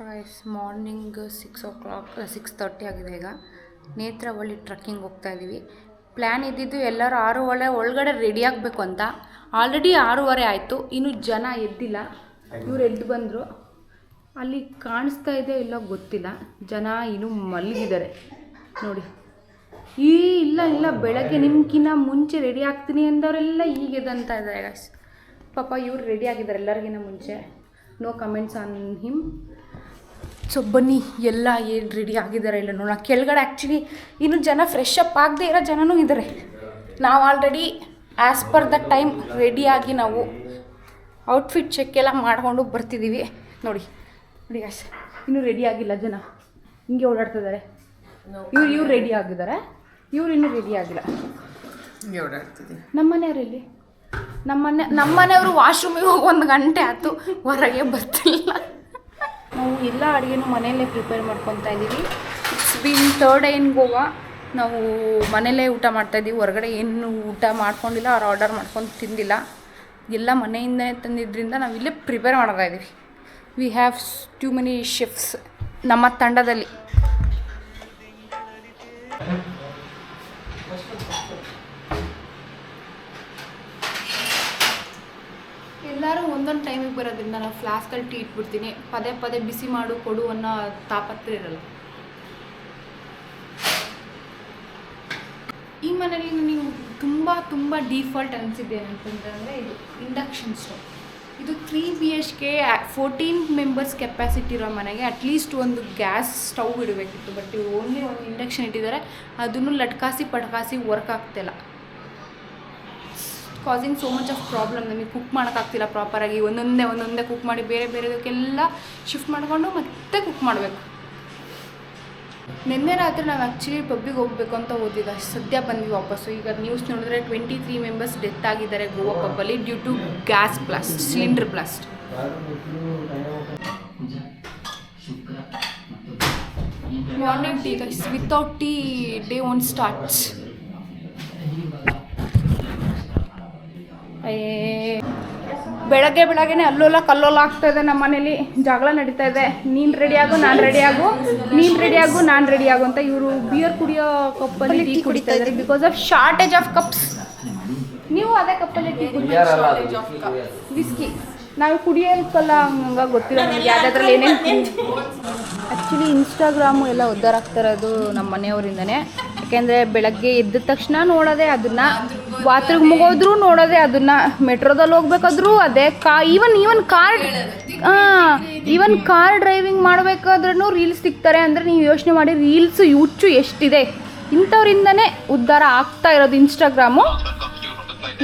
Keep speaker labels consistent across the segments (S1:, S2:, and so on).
S1: So guys morning 6:30 ಆಗಿದೆ. ಈಗ ನೇತ್ರಾವಳಿ trekking ಹೋಗ್ತಾ ಇದ್ದೀವಿ. ಪ್ಲ್ಯಾನ್ ಇದ್ದಿದ್ದು ಎಲ್ಲರೂ 6:30 ಒಳಗಡೆ ರೆಡಿ ಆಗಬೇಕು ಅಂತ. ಆಲ್ರೆಡಿ 6:30 ಆಯಿತು, ಇನ್ನೂ ಜನ ಎದ್ದಿಲ್ಲ. ಇವ್ರು ಎದ್ದು ಬಂದರು. ಅಲ್ಲಿ ಕಾಣಿಸ್ತಾ ಇದೆ ಇಲ್ಲ ಗೊತ್ತಿಲ್ಲ, ಜನ ಇನ್ನೂ ಮಲಗಿದ್ದಾರೆ ನೋಡಿ. ಇಲ್ಲ ಬೆಳಗ್ಗೆ ನಿಮ್ಗಿನ್ನ ಮುಂಚೆ ರೆಡಿ ಆಗ್ತೀನಿ ಅಂದವರೆಲ್ಲ ಈಗ ಎದ್ದಂತ ಇದ್ದಾರೆ ಗೈಸ್. ಪಾಪ ಇವ್ರು ರೆಡಿ ಆಗಿದ್ದಾರೆ ಎಲ್ಲರಿಗಿನ್ನ ಮುಂಚೆ. No comments on him. So ಬನ್ನಿ ಎಲ್ಲ ಏನು ರೆಡಿ ಆಗಿದ್ದಾರೆ ಇಲ್ಲ ನೋಡೋಣ. ಕೆಳಗಡೆ ಆ್ಯಕ್ಚುಲಿ ಇನ್ನೂ ಜನ ಫ್ರೆಶ್ ಅಪ್ ಆಗದೆ ಇರೋ ಜನನೂ ಇದ್ದಾರೆ. ನಾವು already as per the time ರೆಡಿಯಾಗಿ ನಾವು ಔಟ್ಫಿಟ್ ಚೆಕ್ ಎಲ್ಲ ಮಾಡ್ಕೊಂಡು ಬರ್ತಿದ್ದೀವಿ. ನೋಡಿ ಗಾಯ್ಸ್, ಇನ್ನೂ ರೆಡಿ ಆಗಿಲ್ಲ ಜನ, ಹಿಂಗೆ ಓಡಾಡ್ತಿದ್ದಾರೆ. ಇವ್ರು ರೆಡಿ ಆಗಿದ್ದಾರೆ, ಇವ್ರು ಇನ್ನೂ ರೆಡಿ ಆಗಿಲ್ಲ. ಹಿಂಗೆ ಓಡಾಡ್ತಿದ್ದೀವಿ. ನಮ್ಮನೆಯವರಲ್ಲಿ ನಮ್ಮನೆಯವರು ವಾಶ್ರೂಮಿಗೆ ಹೋಗಿ 1 ಗಂಟೆ ಆಯ್ತು, ಹೊರಗೆ ಬರ್ತಿಲ್ಲ. ನಾವು ಎಲ್ಲ ಅಡುಗೆನೂ ಮನೆಯಲ್ಲೇ ಪ್ರಿಪೇರ್ ಮಾಡ್ಕೊತಾ ಇದ್ದೀವಿ. It's been 3rd day in Goa. ನಾವು ಮನೆಯಲ್ಲೇ ಊಟ ಮಾಡ್ತಾಯಿದ್ದೀವಿ, ಹೊರಗಡೆ ಏನು ಊಟ ಮಾಡ್ಕೊಂಡಿಲ್ಲ, ಅವ್ರು ಆರ್ಡರ್ ಮಾಡ್ಕೊಂಡು ತಿಂದಿಲ್ಲ. ಎಲ್ಲ ಮನೆಯಿಂದನೇ ತಂದಿದ್ದರಿಂದ ನಾವು ಇಲ್ಲೇ ಪ್ರಿಪೇರ್ ಮಾಡ್ತಾ ಇದ್ದೀವಿ. We have too many chefs ನಮ್ಮ ತಂಡದಲ್ಲಿ. ಎಲ್ಲರೂ ಒಂದೊಂದು ಟೈಮಿಗೆ ಬರೋದ್ರಿಂದ ನಾವು ಫ್ಲಾಸ್ಕಲ್ಲಿ ಟೀ ಇಟ್ಬಿಡ್ತೀನಿ. ಪದೇ ಬಿಸಿ ಮಾಡು ಕೊಡು ಅನ್ನೋ ತಾಪತ್ರ ಇರಲ್ಲ. ಈ ಮನೇಲಿ ನನಗೆ ತುಂಬ ಡಿಫಾಲ್ಟ್ ಅನಿಸಿದ್ದೇನೆ ಅಂತಂದರೆ ಇದು ಇಂಡಕ್ಷನ್ ಸ್ಟವ್. ಇದು 3 BHK 14 ಮೆಂಬರ್ಸ್ ಕೆಪಾಸಿಟಿ ಇರೋ ಮನೆಗೆ ಅಟ್ಲೀಸ್ಟ್ ಒಂದು ಗ್ಯಾಸ್ ಸ್ಟವ್ ಇಡಬೇಕಿತ್ತು. ಬಟ್ ಇವರು ಓನ್ಲಿ ಒಂದು ಇಂಡಕ್ಷನ್ ಇಟ್ಟಿದ್ದಾರೆ. ಅದನ್ನು ಲಟ್ಕಾಸಿ ಪಡ್ಕಾಸಿ ವರ್ಕ್ ಆಗ್ತಿಲ್ಲ. Causing so much of problem. ನಮಗೆ ಕುಕ್ ಮಾಡೋಕ್ಕಾಗ್ತಿಲ್ಲ ಪ್ರಾಪರಾಗಿ. ಒಂದೊಂದೇ ಕುಕ್ ಮಾಡಿ ಬೇರೆದಕ್ಕೆಲ್ಲ ಶಿಫ್ಟ್ ಮಾಡಿಕೊಂಡು ಮತ್ತೆ ಕುಕ್ ಮಾಡಬೇಕು. ನಿನ್ನೆ ರಾತ್ರಿ ನಾವು ಆ್ಯಕ್ಚುಲಿ ಪಬ್ಬಿಗೆ ಹೋಗಬೇಕು ಅಂತ ಓದಿದ್ದೆ. ಸದ್ಯ ಬಂದ್ವಿ ವಾಪಸ್ಸು. ಈಗ ನ್ಯೂಸ್ ನೋಡಿದ್ರೆ 23 ಮೆಂಬರ್ಸ್ ಡೆತ್ ಆಗಿದ್ದಾರೆ ಗೋವಾ ಪಬ್ಬಲ್ಲಿ due to gas blast, cylinder blast. Morning tea guys, without tea day one starts. ಬೆಳಗ್ಗೆನೇ ಅಲ್ಲೋಲ ಕಲ್ಲೋಲ ಆಗ್ತಾಯಿದೆ. ನಮ್ಮ ಮನೇಲಿ ಜಗಳ ನಡೀತಾ ಇದೆ. ನೀನು ರೆಡಿಯಾಗು ನಾನು ರೆಡಿಯಾಗು, ನೀನು ರೆಡಿಯಾಗು ನಾನು ರೆಡಿಯಾಗು ಅಂತ. ಇವರು ಬಿಯರ್ ಕುಡಿಯೋ ಕಪ್ಪಲ್ಲಿ ಟೀ ಕುಡಿತಾ ಇದ್ದಾರೆ because of shortage of cups. ನೀವು ಅದೇ ಕಪ್ಪಲ್ಲಿ ಟೀ ಕುಡಿಯೋದು, ವಿಸ್ಕಿ. ನಾವು ಕುಡಿಯೋಕ್ಕಲ್ಲ ಹಂಗ ಗೊತ್ತಿಲ್ಲ ನಮಗೆ ಯಾವುದಾದ್ರಲ್ಲಿ ಏನೇನು. ಆ್ಯಕ್ಚುಲಿ ಇನ್ಸ್ಟಾಗ್ರಾಮು ಎಲ್ಲ ಉದ್ಧಾರ ಆಗ್ತಾ ಇರೋದು ನಮ್ಮ ಮನೆಯವರಿಂದನೇ. ಯಾಕೆಂದರೆ ಬೆಳಗ್ಗೆ ಎದ್ದ ತಕ್ಷಣ ನೋಡೋದೆ ಅದನ್ನು, ಬಾತ್ರೂಮ್ ಮುಗೋದ್ರೂ ನೋಡೋದೆ ಅದನ್ನು, ಮೆಟ್ರೋದಲ್ಲಿ ಹೋಗ್ಬೇಕಾದ್ರೂ ಅದೇ. ಈವನ್ ಕಾರ್ ಡ್ರೈವಿಂಗ್ ಮಾಡಬೇಕಾದ್ರೂ ರೀಲ್ಸ್ ಸಿಗ್ತಾರೆ. ಅಂದರೆ ನೀವು ಯೋಚನೆ ಮಾಡಿ, ರೀಲ್ಸು ಹುಚ್ಚು ಎಷ್ಟಿದೆ. ಇಂಥವ್ರಿಂದನೇ ಉದ್ಧಾರ ಆಗ್ತಾ ಇರೋದು ಇನ್ಸ್ಟಾಗ್ರಾಮು.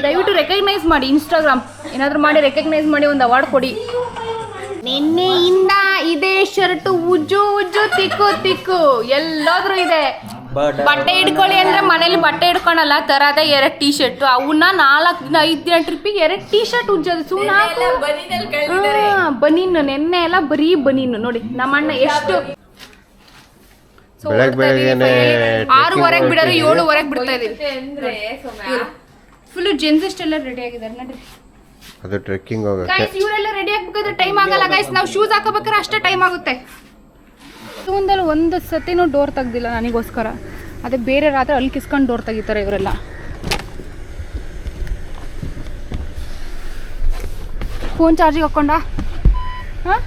S1: ದಯವಿಟ್ಟು ರೆಕಗ್ನೈಸ್ ಮಾಡಿ ಇನ್ಸ್ಟಾಗ್ರಾಮ್. ಏನಾದರೂ ಮಾಡಿ ರೆಕಗ್ನೈಸ್ ಮಾಡಿ, ಒಂದು ಅವಾರ್ಡ್ ಕೊಡಿ. ನಿನ್ನೆಯಿಂದ ಇದೇ ಶರ್ಟು ಉಜ್ಜು ತಿಕ್ಕು ಎಲ್ಲಾದ್ರೂ ಇದೆ. ಬಟ್ಟೆ ಹಿಡ್ಕೊಳ್ಳಿ ಅಂದರೆ ಮನೇಲಿ ಬಟ್ಟೆ ಹಿಡ್ಕೊಳಲ್ಲ, ತರದೇ 2 ಟೀ ಶರ್ಟು. ಅವನ್ನ 4-5 ದಿನ ಟ್ರಿಪ್ಪಿಗೆ 2 ಟೀ ಶರ್ಟ್ ಉಜ್ಜೋದು ಸುಮ್ಮನೆ. ಬನೀನು ನೆನ್ನೆ ಎಲ್ಲ ಬರೀ ಬನೀನು. ನೋಡಿ ನಮ್ಮಣ್ಣ ಎಷ್ಟು 6:30 ಬಿಡೋರು 7:30 ಬಿಡ್ತಾ ಇದೀವಿ. ಫುಲ್ಲು ಜೆನ್ಸಿಸ್ಟ್ ಎಲ್ಲ ರೆಡಿ ಆಗಿದ್ದಾರೆ. ನಡ್ರಿ
S2: ಅದು ಟ್ರೆಕ್ಕಿಂಗ್ ಹೋಗಕ್ಕೆ.
S1: ಗೈಸ್ ಇವರೆಲ್ಲ ರೆಡಿ ಆಗಬೇಕಾದ್ರೆ ಟೈಮ್ ಆಗಲ್ಲ ಗೈಸ್. ನಾವು ಶೂಸ್ ಹಾಕೋಬೇಕಾದ್ರೆ ಅಷ್ಟೇ ಟೈಮ್ ಆಗುತ್ತೆ. ಒಂದು ಸತಿನೂ ಡೋರ್ ತೆಗ್ದಿಲ್ಲ ನನಗೋಸ್ಕರ. ಅದೇ ಬೇರೆ ರಾತ್ರಿ ಅಲ್ಲಿ ಕಿಸ್ಕೊಂಡು ಡೋರ್ ತೆಗಿತಾರೆ ಇವರೆಲ್ಲ. ಫೋನ್ ಚಾರ್ಜಿಗೆ ಹಾಕ್ಕೊಂಡ. ಹಾಂ,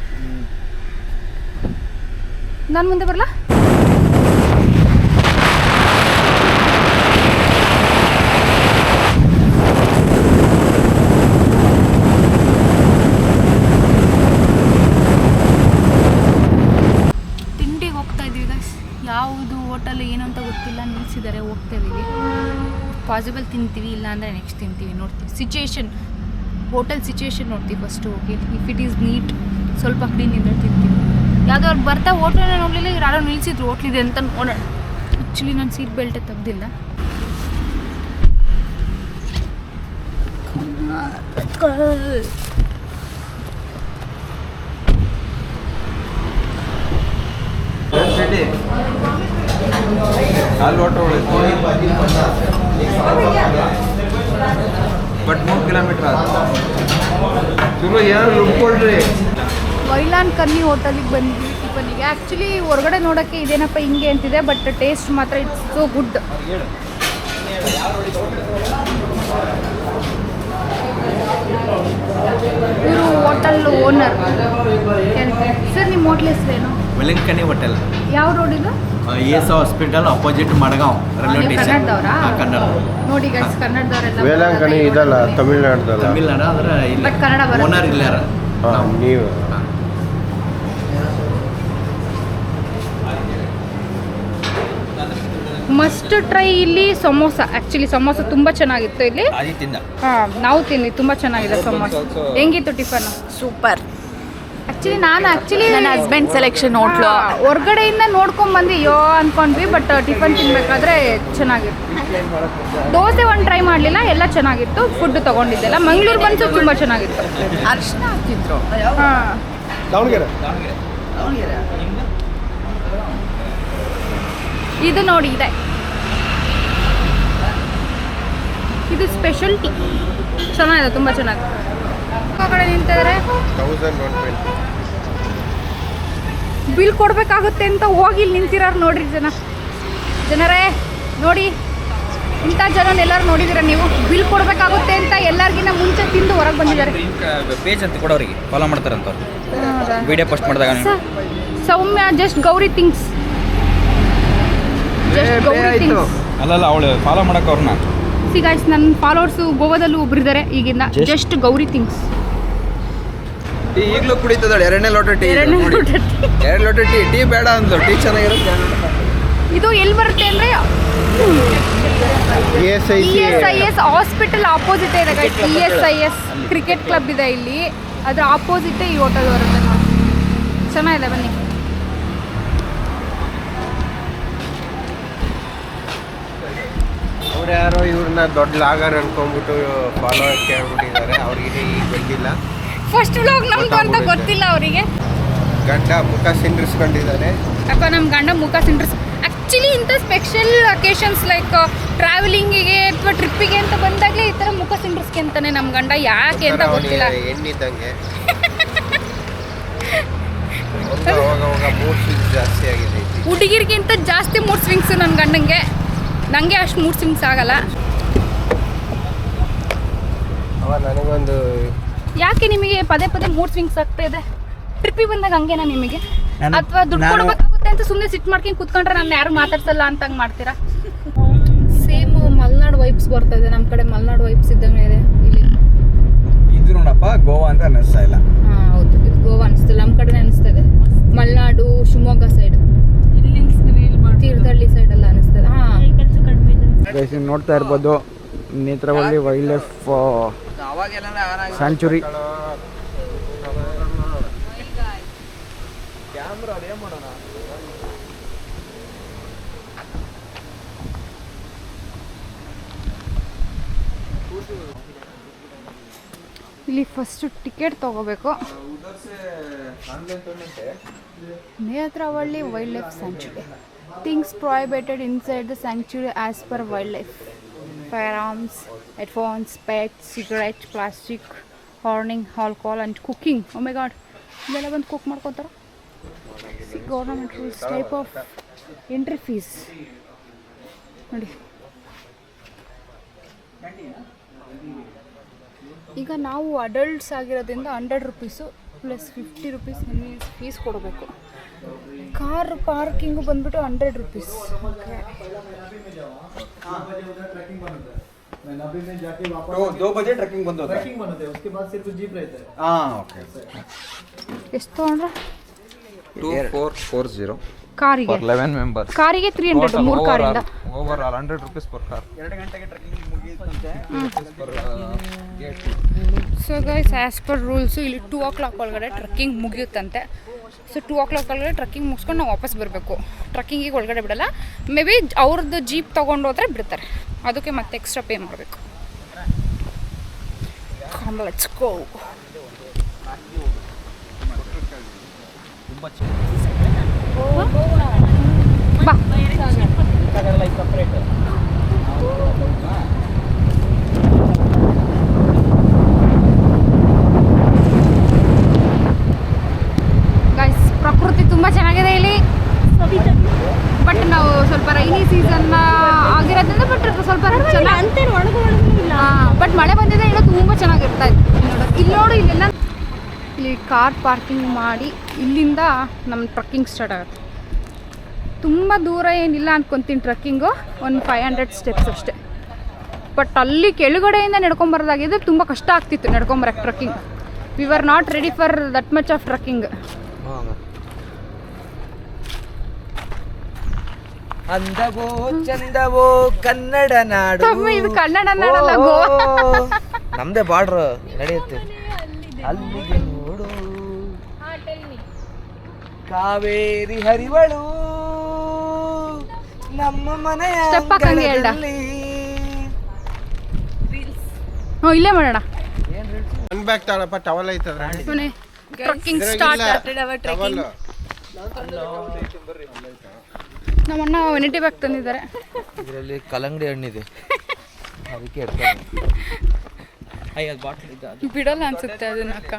S1: ನಾನು ಮುಂದೆ ಬರಲ್ಲ. ಯಾವುದು ಹೋಟೆಲ್ ಏನು ಅಂತ ಗೊತ್ತಿಲ್ಲ, ನಿಲ್ಲಿಸಿದ್ದಾರೆ. ಹೋಗ್ತೇವೆ, ಪಾಸಿಬಲ್ ತಿಂತೀವಿ, ಇಲ್ಲ ಅಂದರೆ ನೆಕ್ಸ್ಟ್ ತಿಂತೀವಿ. ನೋಡ್ತೀವಿ ಸಿಚುಯೇಷನ್, ಹೋಟೆಲ್ ಸಿಚುಯೇಷನ್ ನೋಡ್ತೀವಿ first. Okay, if it is neat, ಸ್ವಲ್ಪ ಕ್ಲೀನ್ ಇದ್ದರೆ ತಿಂತೀವಿ. ಯಾವುದೋ ಅವ್ರು ಬರ್ತಾ ಹೋಟ್ಲನ್ನ ನೋಡಲಿಲ್ಲ, ಇವ್ರು ಯಾರೋ ನಿಲ್ಲಿಸಿದ್ರು ಹೋಟ್ಲಿದೆ ಅಂತ ನೋಡೋಣ. ಆ್ಯಕ್ಚುಲಿ ನಾನು ಸೀಟ್ ಬೆಲ್ಟೇ ತೆಗ್ದಿಲ್ಲ.
S3: ಬಟ್ 3 ಕಿಲೋಮೀಟರ್ ಆಯ್ತು. ಚಲೋ ಏನು ರುಬ್ಕೊಳ್ರಿ.
S1: ವೈಲಾನ್ ಕನ್ನಿ ಹೋಟೆಲಿಗೆ ಬಂದಿದ್ದೀವಿ ಟಿಫನಿಗೆ. ಆ್ಯಕ್ಚುಲಿ ಹೊರಗಡೆ ನೋಡೋಕ್ಕೆ ಇದೇನಪ್ಪ ಹಿಂಗೆ ಅಂತಿದೆ, ಬಟ್ ಟೇಸ್ಟ್ ಮಾತ್ರ ಇಟ್ಸ್ ಸೋ ಗುಡ್. ಇವರು ಹೋಟೆಲ್ ಓನರ್. ಸರ್ ನಿಮ್ಮ ಹೋಟ್ಲ್ ಹೆಸರೇನು?
S3: ವೆಲಂಕನಿ ಹೋಟೆಲ್.
S1: ಯಾವ ರೋಡ್ ಇದು?
S3: ES hospital opposite Madgaon railway station.
S1: ಕನ್ನಡದವರಾ?
S3: ಕನ್ನಡ.
S1: ನೋಡಿ ಗೈಸ್, ಕನ್ನಡದವರೆಲ್ಲ
S2: ವೇಲಾಂಕಣಿ ಇದಲ್ಲ, ತಮಿಳ್ನಾಡ್ದಲ್ಲ.
S3: ತಮಿಳ್ನಾಡು ಆದ್ರೆ
S1: ಬಟ್ ಕನ್ನಡ ಬರುತ್ತೆ.
S3: ಓನರ್ ಇಲ್ಲಾರ.
S2: ನೀವು
S1: ಮಸ್ಟ್ ಟ್ರೈ ಇಲ್ಲಿ ಸಮೋಸ. ಆ್ಯಕ್ಚುಲಿ ಸಮೋಸ ತುಂಬ ಚೆನ್ನಾಗಿತ್ತು ಇಲ್ಲಿ. ಹಾಂ, ನಾವು ತಿಂದ್ವಿ, ತುಂಬ ಚೆನ್ನಾಗಿದೆ ಸಮೋಸ. ಹೆಂಗಿತ್ತು ಟಿಫನ್?
S4: ಸೂಪರ್.
S1: ಆ್ಯಕ್ಚುಲಿ
S4: ನನ್ನ ಹಸ್ಬೆಂಡ್ ಸೆಲೆಕ್ಷನ್ ಹೋಟ್ಲು.
S1: ಹೊರ್ಗಡೆಯಿಂದ ನೋಡ್ಕೊಂಡು ಬಂದು ಅಯ್ಯೋ ಅಂದ್ಕೊಂಡ್ವಿ, ಬಟ್ ಟಿಫನ್ ತಿನ್ಬೇಕಾದ್ರೆ ಚೆನ್ನಾಗಿತ್ತು. ದೋಸೆ ಒಂದು ಟ್ರೈ ಮಾಡಲಿಲ್ಲ, ಎಲ್ಲ ಚೆನ್ನಾಗಿತ್ತು. ಫುಡ್ ತೊಗೊಂಡಿದ್ದೆಲ್ಲ ಮಂಗಳೂರು ಬಂತು, ತುಂಬ ಚೆನ್ನಾಗಿತ್ತು.
S4: ಅರ್ಶಿನ ಹಾಕಿದ್ರು.
S1: ಹಾಂ, ಇದು ನೋಡಿ ಇದೆ, ಇದು ಸ್ಪೆಷಲ್ಟಿ. ಚೆನ್ನಾಗಿದೆ, ತುಂಬ ಚೆನ್ನಾಗಿದೆ. ಆ ಕಡೆ ನಿಂತಿದ್ರೆ
S2: 1120.
S1: ಬಿಲ್ ಕೊಡಬೇಕಾಗುತ್ತೆ ಅಂತ ಹೋಗಿ ಇಲ್ಲಿ ನಿಂತಿರೋರು ನೋಡ್ರಿ ಜನರೇ ನೋಡಿ, ಇಂಥ ಜನನೆಲ್ಲರೂ ನೋಡಿದ್ದೀರ ನೀವು. ಬಿಲ್ ಕೊಡಬೇಕಾಗುತ್ತೆ ಅಂತ ಎಲ್ಲರಿಗಿನ್ನ ಮುಂಚೆ ತಿಂದು ಹೊರಗೆ ಬಂದಿದ್ದಾರೆ.
S3: ಪೇಜ್ ಅಂತ ಕೊಡೋರಿಗೆ ಫಾಲೋ ಮಾಡ್ತಾರಂತ ವಿಡಿಯೋ ಪೋಸ್ಟ್ ಮಾಡಿದಾಗ.
S1: Soumya just Gowri things, just Gowri things.
S3: ಅಲ್ಲಲ್ಲ, ಅವಳು ಫಾಲೋ ಮಾಡಕ್ಕೆ ಅವ್ರನ್ನ.
S1: ಸಿ ಗೈಸ್, ನನ್ನ ಫಾಲೋವರ್ಸು ಗೋವಾದಲ್ಲೂ ಒಬ್ಬರಿದ್ದಾರೆ ಈಗಿಂದ. Just Gowri things.
S3: ಈಗಲೂ ಕುಡಿತದಾಳೆ ಎರಡನೇ ಲೋಟ ಟೀ. 2 ಲೋಟ ಟೀ ಬೇಡ ಅಂದ್ಲು. ಟೀ ಚೆನ್ನಾಗಿರುತ್ತೆ.
S1: ಇದು ಎಲ್ಲಿ ಬರುತ್ತೆ ಅಂದರೆ ESIS ಹಾಸ್ಪಿಟಲ್ ಆಪೋಸಿಟ್ ಇದೆ ಗೈಸ್. ESIS ಕ್ರಿಕೆಟ್ ಕ್ಲಬ್ ಇದೆ ಇಲ್ಲಿ, ಅದ್ರ ಆಪೋಸಿಟೇ ಈ ಹೋಟೆಲ್ ಬರುತ್ತೆ ನೋಡಿ. ಚೆನ್ನಾಗಿದೆ, ಬನ್ನಿ.
S2: ಅವ್ರು ಯಾರೋ ಇವ್ರನ್ನ ದೊಡ್ಡ ಲಾಗರ್ ಅನ್ಕೊಂಡ್ಬಿಟ್ಟು ಫಾಲೋ ಕೇಳ್ಬಿಟ್ಟಿದ್ದಾರೆ. ಅವ್ರಿಗೆ ಈಗ ಬಂದಿಲ್ಲ.
S1: ಫಸ್ಟ್ ವ್ಲಾಗ್ ನಮ್ದು ಅಂತ ಗೊತ್ತಿಲ್ಲ ಅವರಿಗೆ.
S2: ಗಂಡ ಮುಖ ಸಿಂಡ್ರಿಸ್ಕೊಂಡಿದ್ದಾರೆ.
S1: ಅಪ್ಪ, ನಮ್ಮ ಗಂಡ ಮುಖ ಸಿಂಡ್ರಿಸ್. ಆ್ಯಕ್ಚುಲಿ ಇಂಥ ಸ್ಪೆಷಲ್ ಅಕೇಶನ್ಸ್ ಲೈಕ್ ಟ್ರಾವೆಲಿಂಗಿಗೆ ಅಥವಾ ಟ್ರಿಪ್ಪಿಗೆ ಅಂತ ಬಂದಾಗಲೇ ಈ ಥರ ಮುಖ ಸಿಂಡ್ರಿಸ್ಕೊಂತಾನೆ ನಮ್ಮ ಗಂಡ. ಯಾಕೆ ಅಂತ ಗೊತ್ತಿಲ್ಲ.
S2: ಎಣ್ಣಿದ್ದಂಗೆ ಅವಾಗ ಮೂಡ್ ಸ್ವಿಂಗ್ಸ್ ಜಾಸ್ತಿ ಆಗಿದೆ.
S1: ಹುಡುಗಿರಿಗಿಂತ ಜಾಸ್ತಿ ಮೂಡ್ ಸ್ವಿಂಗ್ಸು ನನ್ನ ಗಂಡಂಗೆ. ನನಗೆ ಅಷ್ಟು ಮೂಡ್ ಸ್ವಿಂಗ್ಸ್ ಆಗಲ್ಲ.
S2: ನನಗೊಂದು
S1: ಯಾಕೆ ನಿಮಗೆ ಪದೇ ಪದೇ ಮೂಡ್ ಸ್ವಿಂಗ್ಸ್ ಆಗ್ತಾ ಇದೆ? ಟ್ರಿಪ್ಪಿಗೆ ಬಂದಾಗ ಹಂಗೇನಾ ನಿಮಗೆ? ಅಥವಾ ದುಡ್ಡು ಕೊಡಬೇಕಾಗುತ್ತೆ ಅಂತ ಸುಮ್ಮನೆ ಸಿಟ್ ಮಾಡ್ಕೊಂಡು ಕೂತ್ಕೊಂಡ್ರೆ ನಾನು ಯಾರು ಮಾತಾಡ್ಸಲ್ಲ ಅಂತ ಹಂಗೆ ಮಾಡ್ತೀರಾ? ಸೇಮ್ ಮಲೆನಾಡು ವೈಬ್ಸ್ ಬರ್ತಾ ಇದೆ. ನಮ್ಮ ಕಡೆ ಮಲೆನಾಡು ವೈಬ್ಸ್ ಇದ್ದಂಗೆ ಇದೆ ಇಲ್ಲಿ.
S3: ಇದು ನೋಡಪ್ಪ, ಗೋವಾ ಅಂತ ಅನ್ನಿಸ್ತಾ ಇಲ್ಲ.
S1: ಹಾಂ ಹೌದು, ಇದು ಗೋವಾ ಅನಿಸ್ತಿಲ್ಲ. ನಮ್ಮ ಕಡೆನೇ ಅನಿಸ್ತಾ ಇದೆ. ಮಲೆನಾಡು, ಶಿವಮೊಗ್ಗ ಸೈಡ್, ತೀರ್ಥಹಳ್ಳಿ ಸೈಡ್ ಎಲ್ಲ ಅನಿಸ್ತದೆ. ಹಾಂ,
S5: ನೋಡ್ತಾ ಇರ್ಬೋದು, ನೇತ್ರಾವಳಿ ವೈಲ್ಡ್ ಲೈಫ್ ಸ್ಯಾಂಚುರಿ.
S1: ಇಲ್ಲಿ ಫಸ್ಟ್ ಟಿಕೆಟ್ ತಗೋಬೇಕು. Netravali wildlife sanctuary. Things prohibited inside the sanctuary as per wildlife: firearms, headphones, pets, cigarette, plastic, horning, alcohol and cooking. Oh my god, ಇದೆಲ್ಲ ಬಂದು cook ಮಾಡ್ಕೊತಾರೆ. Government rules, type of entry fees ನೋಡಿ. ಈಗ ನಾವು adults ಆಗಿರೋದ್ರಿಂದ 100 rupees plus 50 rupees fees ಕೊಡಬೇಕು. Car parking ಬಂದ್ಬಿಟ್ಟು 100 rupees.
S3: दो बजे ट्रैकिंग बंद होता है.
S5: उसके बाद सिर्फ जीप रहता है.
S3: हाँ, ओके.
S1: ಎಷ್ಟು ತೊಗೊಂಡ್ರೆ?
S3: 2440
S1: ಕಾರಿಗೆ.
S3: for 11 members.
S1: ಕಾರಿಗೆ 300, 3 ಕಾರಿಂದ.
S3: Overall 100 rupees per car. 2 ಗಂಟೆಗೆ ಟ್ರೆಕ್ಕಿಂಗ್ ಮುಗಿಯುತ್ತಂತೆ.
S1: So guys, as per rules ಇಲ್ಲಿ 2 o'clock ಒಳಗಡೆ ಟ್ರೆಕ್ಕಿಂಗ್ ಮುಗಿಯುತ್ತಂತೆ. ಸೊ 2 o'clock ಒಳಗಡೆ ಟ್ರೆಕ್ಕಿಂಗ್ ಮುಗಿಸ್ಕೊಂಡು ನಾವು ವಾಪಸ್ ಬರಬೇಕು. ಟ್ರೆಕ್ಕಿಂಗಿಗೆ ಒಳಗಡೆ ಬಿಡಲ್ಲ. ಮೇ ಬಿ ಅವ್ರದ್ದು ಜೀಪ್ ತೊಗೊಂಡು ಹೋದ್ರೆ ಬಿಡ್ತಾರೆ, ಅದಕ್ಕೆ ಮತ್ತೆ ಎಕ್ಸ್ಟ್ರಾ ಪೇ ಮಾಡಬೇಕು. Let's go. ಬಾ. ಚೆನ್ನಾಗಿದೆ ಇಲ್ಲಿ. ಬಟ್ ನಾವು ಸ್ವಲ್ಪ ರೈನಿ ಸೀಸನ್ ಆಗಿರೋದ್ರಿಂದ ಬಟ್ ಸ್ವಲ್ಪ ಚೆನ್ನಾಗಿ ಬಟ್ ಮಳೆ ಬಂದಿದೆ ಇನ್ನೂ ತುಂಬ ಚೆನ್ನಾಗಿರ್ತಾ ಇತ್ತು. ಇಲ್ಲಿ ನೋಡು ಇಲ್ಲೆಲ್ಲ ಇಲ್ಲಿ ಕಾರ್ ಪಾರ್ಕಿಂಗ್ ಮಾಡಿ ಇಲ್ಲಿಂದ ನಮ್ಮ ಟ್ರಕ್ಕಿಂಗ್ ಸ್ಟಾರ್ಟ್ ಆಗುತ್ತೆ. ತುಂಬ ದೂರ ಏನಿಲ್ಲ ಅಂದ್ಕೊತೀನಿ ಟ್ರಕ್ಕಿಂಗು, ಒಂದು 500 ಸ್ಟೆಪ್ಸ್ ಅಷ್ಟೇ. ಬಟ್ ಅಲ್ಲಿ ಕೆಳಗಡೆಯಿಂದ ನಡ್ಕೊಂಬರೋದಾಗಿದ್ರೆ ತುಂಬ ಕಷ್ಟ ಆಗ್ತಿತ್ತು ನಡ್ಕೊಂಬರಕ್ಕೆ trekking. We are not ready for that much of trekking.
S3: ಅಂದವೋ ಚಂದವೋ ಕನ್ನಡ ನಾಡು.
S1: ಇದು ಕನ್ನಡ ನಾಡಲ್ಲ, ಗೋವಾ.
S3: ನಮ್ದೇ ಬಾರ್ಡ್ರ್ ನಡೆಯುತ್ತೆ. ಅಲ್ಲಿಗೆ ನೋಡು ಕಾವೇರಿ ಹರಿವಳು ನಮ್ಮ ಮನೆಯ
S1: Step ಹಾಕಂಗೆ ಹೇಳ್ದ. ಹ್ಞೂ ಇಲ್ಲೇ ಮಾಡೋಣ.
S2: ಒನ್ ಬ್ಯಾಗ್ ತಗೊಳಪ್ಪ, ಟವಲ್ ಐತದ್ರ
S1: ಟ್ರಕ್ಕಿಂಗ್ ಸ್ಟಾರ್ಟ್. ನಮ್ಮಣ್ಣ ವೆನಿಟಿ ಬ್ಯಾಗ್ ತಂದಿದ್ದಾರೆ.
S3: ಇದರಲ್ಲಿ ಕಲ್ಲಂಗಡಿ ಹಣ್ಣಿದೆ, ಅದಕ್ಕೆ
S1: ಬಿಡಲ್ಲ ಅನ್ಸುತ್ತೆ ಅದನ್ನ ಅಕ್ಕ.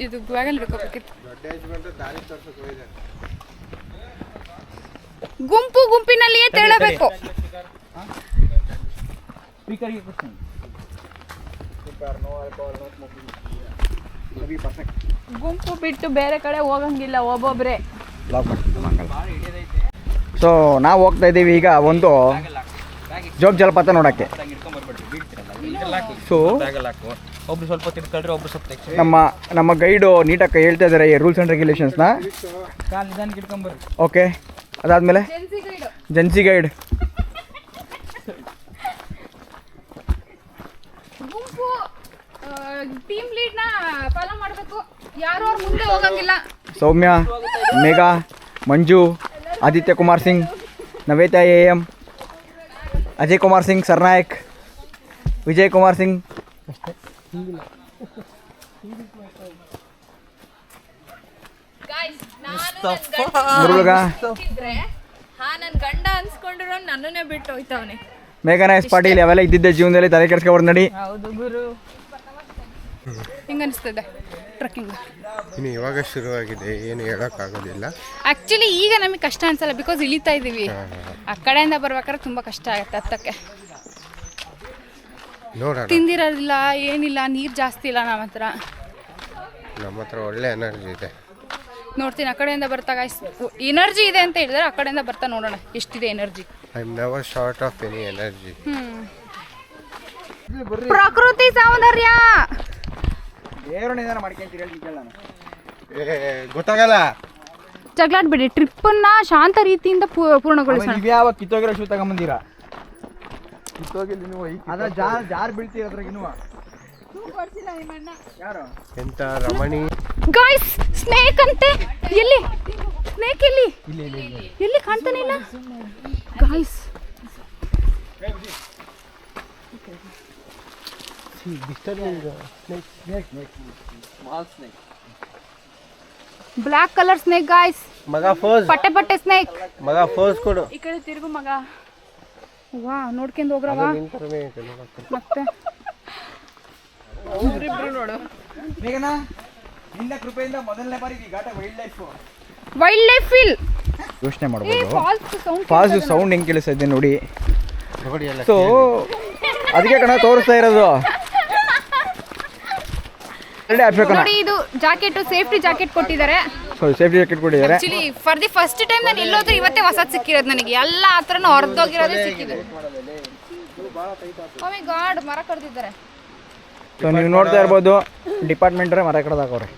S1: ಇದು ಬ್ಯಾಗಲ್ಲಿ ಹಿಡ್ಕೋಬೇಕಿತ್ತು. ಗುಂಪಿನಲ್ಲಿಯೇ ತೇಳಬೇಕು. ಗುಂಪು ಬಿಟ್ಟು ಬೇರೆ ಕಡೆ ಹೋಗಂಗಿಲ್ಲ, ಒಬ್ಬೊಬ್ರೆ.
S5: ಸೊ ನಾವು ಹೋಗ್ತಾ ಇದ್ದೀವಿ ಈಗ ಒಂದು ಜೋಗ ಜಲಪಾತ ನೋಡೋಕ್ಕೆ. ಸೊ
S3: ಒಬ್ರು ಸ್ವಲ್ಪ ತಿಳ್ಕೊಳ್ರಿ, ಒಬ್ರು ಸ್ವಲ್ಪ
S5: ನಮ್ಮ ಗೈಡು ನೀಟಾಗಿ ಹೇಳ್ತಾ ಇದ್ದಾರೆ ರೂಲ್ಸ್ ಆ್ಯಂಡ್ ರೆಗ್ಯುಲೇಷನ್ಸ್ನ. ಓಕೆ, ಅದಾದಮೇಲೆ ಜೆನ್ಸಿ ಗೈಡ್.
S1: ಗುಂಪು ಟೀಮ್ ಲೀಡ್ನ ಫಾಲೋ ಮಾಡಬೇಕು, ಯಾರು ಅವ್ರ ಮುಂದೆ ಹೋಗಂಗಿಲ್ಲ.
S5: ಸೌಮ್ಯ, ಮೇಘಾ, ಮಂಜು, ಆದಿತ್ಯ ಕುಮಾರ್ ಸಿಂಗ್, ನವೇತಾ AM, ಅಜಯ್ ಕುಮಾರ್ ಸಿಂಗ್ ಸರ್ನಾಯಕ್, ವಿಜಯ್ ಕುಮಾರ್ ಸಿಂಗ್. ಮುರುಗ,
S4: ನನ್ನ ಗಂಡ ಅನ್ಸ್ಕೊಂಡಿರೋ ನನ್ನನ್ನೇ ಬಿಟ್ಟು ಹೋಯ್ತವನೆ.
S5: ಮೇಘನಾಯಸ್ ಪಾಟೀಲ್ ಅವೆಲ್ಲ ಇದ್ದಿದ್ದೆ ಜೀವನದಲ್ಲಿ, ತಲೆ ಕೆಡಿಸ್ಕೊಬಾರ್ದು ನಡಿ.
S4: ಹೌದು ಗುರು.
S1: ಹೆಂಗ ಅನಿಸ್ತದೆ ಟ್ರಕ್ಕಿಂಗ್?
S2: ಇನ್ನು ಇವಾಗ ಶುರುವಾಗಿದೆ, ಏನು ಹೇಳೋಕ್ಕಾಗೋದಿಲ್ಲ.
S1: ಆ್ಯಕ್ಚುಲಿ ಈಗ ನಮಗೆ ಕಷ್ಟ ಅನ್ಸಲ್ಲ, ಬಿಕಾಸ್ ಇಳಿತಾ ಇದ್ದೀವಿ. ಆ ಕಡೆಯಿಂದ ಬರ್ಬೇಕಾದ್ರೆ ತುಂಬ ಕಷ್ಟ ಆಗುತ್ತೆ ಹತ್ತಕ್ಕೆ.
S2: ನೋಡೋಣ,
S1: ತಿಂದಿರೋದಿಲ್ಲ, ಏನಿಲ್ಲ, ನೀರು ಜಾಸ್ತಿ ಇಲ್ಲ ನಮ್ಮ ಹತ್ರ.
S2: ನಮ್ಮ ಹತ್ರ ಒಳ್ಳೆ ಎನರ್ಜಿ ಇದೆ.
S1: ನೋಡ್ತೀನಿ ಆ ಕಡೆಯಿಂದ ಬರ್ತಾಗ ಎನರ್ಜಿ ಇದೆ ಅಂತ ಹೇಳಿದ್ರೆ ಆ ಕಡೆಯಿಂದ ಬರ್ತಾ ನೋಡೋಣ ಎಷ್ಟಿದೆ energy.
S2: I am never short of any energy.
S1: ಪ್ರಕೃತಿ ಸೌಂದರ್ಯ
S2: ಗೊತ್ತಾಗಲ್ಲ.
S1: ಜಗಳಾಡ್ಬೇಡಿ, ಟ್ರಿಪ್ಪನ್ನ ಶಾಂತ ರೀತಿಯಿಂದ ಪೂರ್ಣಗೊಳಿಸೋಣ.
S5: ಯಾವ ಕಿತ್ತೋಗಿರೋ ಶೂ ತಗೊಂಬಂದಿರಾ? ಕಿತ್ತೋಗಿಲ್ಲ ನೀವು, ಅದ್ರ ಜಾರ್ ಬೀಳ್ತೀರ ಅದ್ರಾಗ ಇನ್ನೂ. ಯಾರು
S2: ಎಂತ ರಮಣಿ.
S1: ಗಾಯ್ಸ್, ಸ್ನೇಕ್ ಅಂತೆ. ಎಲ್ಲಿ ಸ್ನೇಕ್? ಎಲ್ಲಿ ಎಲ್ಲಿ ಕಾಣ್ತಾನೆ ಇಲ್ಲ guys. Black colour snake guys.
S2: ಮಗ ಫೋಸ್,
S1: ಪಟ್ಟೆ ಸ್ನೇಕ್.
S2: ಮಗ ಫೋಸ್ ಕೊಡು.
S1: ಈ ಕಡೆ ತಿರುಗು ಮಗ. ವಾ, ನೋಡ್ಕೊಂಡು ಹೋಗ್ರವಾ ಮತ್ತೆ. ನೋಡು,
S5: ಮೇಘನಾ, ನಿನ್ನ ಕೃಪೆಯಿಂದ ಮೊದಲನೇ ಬಾರಿ ಈ ಘಾಟ
S1: ವೈಲ್ಡ್ ಲೈಫ್ ಫೀಲ್.
S5: ಯೋಚನೆ ಮಾಡ್ಬೋದು,
S1: ಫಾಲ್ಸ್
S5: ಫಾಲ್ಸ್ ಸೌಂಡ್ ಹೆಂಗೆ ಕೇಳಿಸ್ತಾ ಇದೆ ನೋಡಿ.
S2: ನೋಡಿ ಎಲ್ಲ
S5: ಸೊ ಅದಕ್ಕೆ ಕಣ ತೋರಿಸ್ತಾ ಇರೋದು.
S1: ನೋಡಿ, ಇದು ಜಾಕೆಟ್, ಸೇಫ್ಟಿ ಜಾಕೆಟ್ ಕೊಟ್ಟಿದ್ದಾರೆ.
S5: ಸೇಫ್ಟಿ ಜಾಕೆಟ್ ಕೊಟ್ಟಿದ್ದಾರೆ.
S1: Actually for the first time ನಾನು ಎಲ್ಲೋದ್ರೂ ಇವತ್ತೇ ಹೊಸದು ಸಿಕ್ಕಿರೋದು ನನಗೆ. ಎಲ್ಲ ಆ ಥರನೂ ಹೊರದೋಗಿರೋದೇ ಸಿಕ್ಕಿದೆ. ಓ ಮೈ ಗಾಡ್, ಮರ ಕಡ್ದಿದ್ದಾರೆ.
S5: ಸೊ ನೀವು ನೋಡ್ತಾ ಇರ್ಬೋದು, ಡಿಪಾರ್ಟ್ಮೆಂಟ್ರೆ ಮರ ಕಡ್ದಾಕವ್ರೆ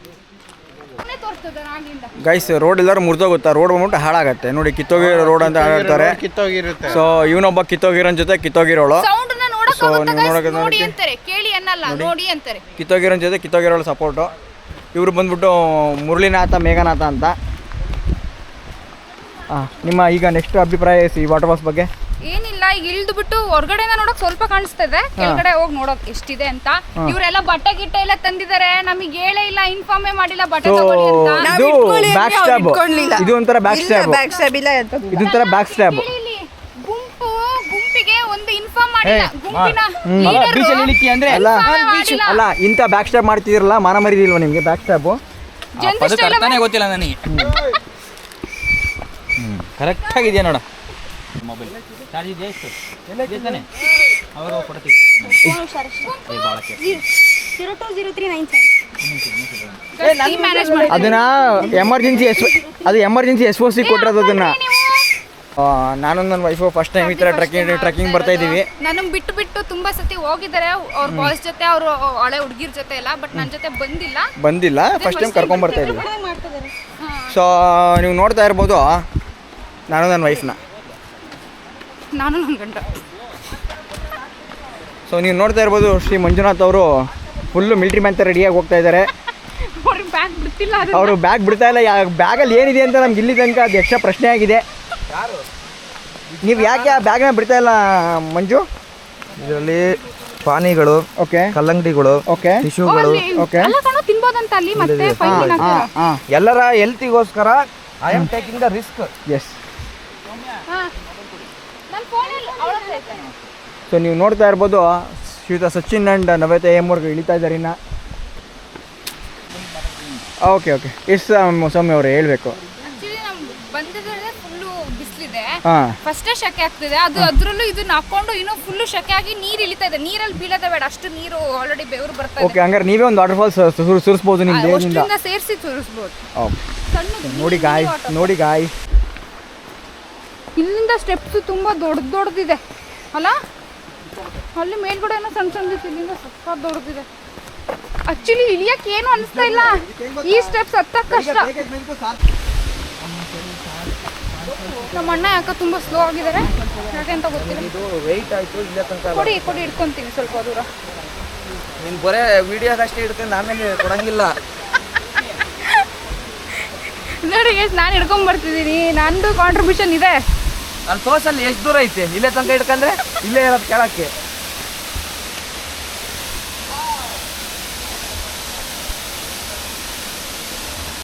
S5: ಗೈಸ್. ರೋಡ್ ಎಲ್ಲರೂ ಮುರಿದೋಗುತ್ತಾ, ರೋಡ್ ಬಂದ್ಬಿಟ್ಟು ಹಾಳಾಗತ್ತೆ ನೋಡಿ. ಕಿತ್ತೋಗಿರೋ ರೋಡ್ ಅಂತ ಹೇಳ್ತಾರೆ.
S2: ಕಿತ್ತೋಗಿರುತ್ತೆ.
S5: ಸೊ ಇವನೊಬ್ಬ ಕಿತ್ತೋಗಿರೋನ್ ಜೊತೆ ಕಿತ್ತೋಗಿರೋಳು. ಸೊ ನೀವು ನೋಡೋಕೆ
S1: ನೋಡಿ ಅಂತಾರೆ, ಕೇಳಿ ಅನ್ನಲ್ಲ, ನೋಡಿ ಅಂತಾರೆ.
S5: ಕಿತ್ತೋಗಿರೋನ್ ಜೊತೆ ಕಿತ್ತೋಗಿರೋಳು ಸಪೋರ್ಟು. ಇವರು ಬಂದ್ಬಿಟ್ಟು ಮುರಳಿನಾಥ, ಮೇಘನಾಥ ಅಂತ. ನಿಮ್ಮ ಈಗ ನೆಕ್ಸ್ಟ್ ಅಭಿಪ್ರಾಯ ಈ ವಾಟರ್ ಫಾಲ್ಸ್ ಬಗ್ಗೆ?
S1: ಏನಿಲ್ಲ, ಈಗ ಇಳಿದು ಬಿಟ್ಟು ಹೊರಗಡೆನ ನೋಡಕ್ ಸ್ವಲ್ಪ ಕಾಣಿಸ್ತದೆ, ಕೆಳಗಡೆ ಹೋಗಿ ನೋಡೋಕ್ ಎಷ್ಟಿದೆ ಅಂತ. ಇವರೆಲ್ಲ ಬಟ್ಟೆ ಗಿಟ್ಟೆ ಎಲ್ಲ ತಂದಿದ್ದಾರೆ, ನಮಗೆ ಹೇಳೇ ಇಲ್ಲ, ಇನ್ಫಾರ್ಮೇ ಮಾಡಿಲ್ಲ ಬಟ್ಟೆ ತಗೊಳ್ಳಿ ಅಂತ.
S5: ಇದು ಬ್ಯಾಕ್ ಸ್ಟ್ಯಾಬ್, ಇದು ಒಂಥರ ಬ್ಯಾಕ್ ಸ್ಟ್ಯಾಬ್, ಇದೊಂಥರ ಬ್ಯಾಕ್ ಸ್ಟ್ಯಾಬ್.
S1: ಗುಂಪಿಗೆ ಒಂದು ಇನ್ಫಾರ್ಮ್ ಮಾಡಿಲ್ಲ, ಗುಂಪಿನ ಲೀಡರ್
S5: ಅಲ್ಲ, ಇಂಥ ಬ್ಯಾಕ್ ಸ್ಟ್ಯಾಬ್ ಮಾಡ್ತಿದಿರಲ್ಲ, ಮಾನ ಮರಿದಿಲ್ವಾ ನಿಮಗೆ ಬ್ಯಾಕ್ ಸ್ಟ್ಯಾಬ್?
S3: ಗೊತ್ತಿಲ್ಲ ನನಗೆ.
S5: ಕರೆಕ್ಟಾಗಿದೆಯಾ ನೋಡ ಮೊಬೈಲ್ ಚಾರ್ಜ್ ಇದೆಯಾ ಎಷ್ಟು ತಾನೆ ಅವಾಗ ಫೋಟೋ ಅದನ್ನ ಎಮರ್ಜೆನ್ಸಿ ಎಸ್ ಒ ಸಿ ಕೊಟ್ಟಿರೋದು ಅದನ್ನ. ನಾನು ನನ್ನ ವೈಫು ಫಸ್ಟ್ ಟೈಮ್ ಈ ಥರ ಟ್ರೆಕ್ಕಿಂಗ್ ಬರ್ತಾ ಇದ್ದೀವಿ.
S1: ನನಗೆ ಬಿಟ್ಟು ತುಂಬಾ ಸತಿ ಹೋಗಿದ್ದಾರೆ ಅವ್ರ ಬಾಯ್ಸ್ ಜೊತೆ, ಅವರು ಹಳೆ ಹುಡುಗಿರ ಜೊತೆ ಎಲ್ಲ, ಬಟ್ ನನ್ನ ಜೊತೆ ಬಂದಿಲ್ಲ. ಫಸ್ಟ್ ಟೈಮ್ ಕರ್ಕೊಂಡ್ ಬರ್ತಾ ಇದ್ದೀವಿ. ಸೊ ನೀವು ನೋಡ್ತಾ ಇರ್ಬೋದು ನಾನು ನನ್ನ ವೈಫ್ನ, ನಾನು ನನ್ನ ಗಂಡ.
S5: ಸೊ ನೀವು ನೋಡ್ತಾ ಇರ್ಬೋದು ಶ್ರೀ ಮಂಜುನಾಥ್ ಅವರು ಫುಲ್ಲು ಮಿಲ್ಟ್ರಿ ಮ್ಯಾನ್ ಥರ ರೆಡಿಯಾಗಿ ಹೋಗ್ತಾ ಇದ್ದಾರೆ.
S1: ಅವ್ರಿಗೆ ಬ್ಯಾಗ್ ಬಿಡ್ತಿಲ್ಲ,
S5: ಅವರು ಬ್ಯಾಗ್ ಬಿಡ್ತಾ ಇಲ್ಲ. ಬ್ಯಾಗಲ್ಲಿ ಏನಿದೆ ಅಂತ ನಮ್ಗೆ ಇಲ್ಲಿ ತನಕ ಅದು ಯಕ್ಷ ಪ್ರಶ್ನೆ ಆಗಿದೆ. ನೀವು ಯಾಕೆ ಆ ಬ್ಯಾಗ್ನ ಬಿಡ್ತಾ ಇಲ್ಲ ಮಂಜು?
S3: ಇದರಲ್ಲಿ ಪಾನಿಗಳು,
S5: ಓಕೆ,
S3: ಕಲ್ಲಂಗಡಿಗಳು,
S5: ಓಕೆ,
S3: ಟಿಶ್ಯೂಗಳು,
S5: ಓಕೆ,
S1: ಎಲ್ಲ ಕಣೋ ತಿನ್ಬೋದಂತ ಅಲ್ಲಿ ಮತ್ತೆ ಫೈನ್ ಹಾಕ್ತಾರೆ.
S3: ಎಲ್ಲರ ಹೆಲ್ತಿಗೋಸ್ಕರ I am taking the risk.
S5: Yes.
S1: ನನ್ನ ಫೋನಲ್ಲಿ ಅವಳ ಹತ್ರ ಐತೆ.
S5: ಸೊ ನೀವು ನೋಡ್ತಾ ಇರ್ಬೋದು ಶ್ರೀಯುತ ಸಚಿನ್ ಆ್ಯಂಡ್ ನವೇತಾ ಎಮ್ವರೆಗೂ ಇಳಿತಾ ಇದ್ದಾರೆ ಇನ್ನು. ಓಕೆ ಎಷ್ಟು ಸೌಮ್ಯ ಅವರು ಹೇಳಬೇಕು.
S1: ಆಕ್ಚುಲಿ ನಾವು ಬಂದಿದ್ರೆ ಫುಲ್ಲು ಬಿಸಿಲಿದೆ,
S5: ಹಾಂ,
S1: ಫಸ್ಟೇ ಶೆಕೆ ಆಗ್ತಿದೆ. ಅದರಲ್ಲೂ ಇದನ್ನ ಹಾಕೊಂಡು ಇನ್ನೂ ಫುಲ್ಲು ಶೆಕೆ ಆಗಿ ನೀರು ಇಳಿತಾ ಇದೆ. ನೀರಲ್ಲಿ ಬೀಳೋದೇ ಬೇಡ, ಅಷ್ಟು ನೀರು ಆಲ್ರೆಡಿ ಬೆವರು ಬರ್ತಾ
S5: ಓಕೆ. ಹಂಗಾರೆ ನೀವೇ ಒಂದು ವಾಟರ್ ಫಾಲ್ಸ್ ಸುರಿಸ್ಬೋದು ನಿಮ್ಮ ದೇಹದಿಂದ.
S1: ಇದೆ, ಸೇರಿಸಿ ತೋರಿಸ್ಬೋದು.
S5: ನೋಡಿ ಗಾಯ್
S1: ಇಲ್ಲಿಂದ ಸ್ಟೆಪ್ಸ್ ತುಂಬಾ ದೊಡ್ಡದಿದೆ ಅಲ್ಲ, ಅಲ್ಲಿ ಮೇಲ್ಗಡೆ ಏನೋ ಸಣ್ಣದಿತ್ತು, ಇಲ್ಲಿಂದ ಸ್ವಲ್ಪ ದೊಡ್ಡದಿದೆ. ಆಕ್ಚುಲಿ ಇಳಿಯಕ್ಕೆ ಏನು ಅನಿಸ್ತಾ ಇಲ್ಲ, ಈ ಸ್ಟೆಪ್ಸ್ ಹತ್ತಕ್ಕೆ ಕಷ್ಟ. ನಮ್ಮ ಅಣ್ಣ ಯಾಕೆ ತುಂಬಾ ಸ್ಲೋ ಆಗಿದ್ದಾರೆ, ಯಾಕೆ ಅಂತ ಗೊತ್ತಿಲ್ಲ.
S3: ವೆಯ್ಟ್ ಆಯಿತು ಇಲ್ಲ ತನಕ.
S1: ಕೊಡಿ ಇಟ್ಕೊಂತೀನಿ ಸ್ವಲ್ಪ ದೂರ.
S3: ನೀನು ಬರೇ ವಿಡಿಯೋದಷ್ಟೇ ಇಡ್ತೀನಿ, ಆಮೇಲೆ ಕೊಡಂಗಿಲ್ಲ.
S1: ನೋಡಿ ನಾನು ಹಿಡ್ಕೊಂಬರ್ತಿದ್ದೀನಿ, ನಂದು ಕಾಂಟ್ರಿಬ್ಯೂಷನ್ ಇದೆ.
S3: ಅಲ್ಲಿ ತೋರ್ಸಲ್ಲಿ ಎಷ್ಟು ದೂರ ಐತೆ, ಇಲ್ಲೇ ತನಕ ಇಟ್ಕೊಂಡ್ರೆ ಇಲ್ಲೇ ಇರೋದು ಕೆಳಕ್ಕೆ.